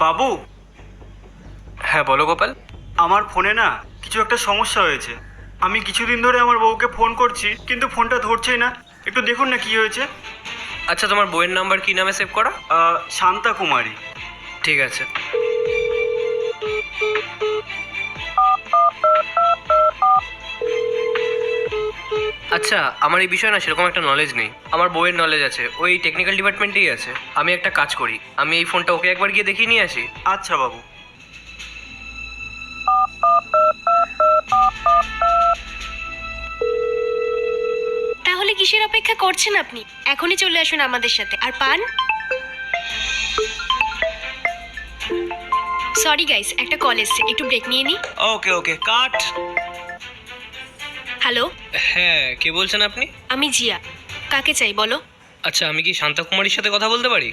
বাবু, হ্যাঁ বলো গোপাল। আমার ফোনে না কিছু একটা সমস্যা হয়েছে। আমি কিছুদিন ধরে আমার বউকে ফোন করছি কিন্তু ফোনটা ধরছেই না। একটু দেখুন না কি হয়েছে। আচ্ছা, তোমার বইয়ের নাম্বার কি নামে সেভ করা? শান্তা কুমারী। ঠিক আছে। আচ্ছা, আমার এই বিষয়ে না সেরকম একটা নলেজ নেই। আমার বইয়ের নলেজ আছে, ওই টেকনিক্যাল ডিপার্টমেন্টেই আছে। আমি একটা কাজ করি, আমি এই ফোনটা ওকে একবার গিয়ে দেখিয়ে নিয়ে আসি। আচ্ছা বাবু। তাহলে কিসের অপেক্ষা করছেন আপনি? এখনই চলে আসুন আমাদের সাথে। আর পান? সরি গাইস, একটা কল এসছে, একটু ব্রেক নিয়ে নি। ওকে ওকে, কাট। হ্যালো, হ্যাঁ, কে বলছেন আপনি? আমি জিয়া। কাকে চাই বলো? আচ্ছা, আমি কি শান্তা কুমারীর সাথে কথা বলতে পারি?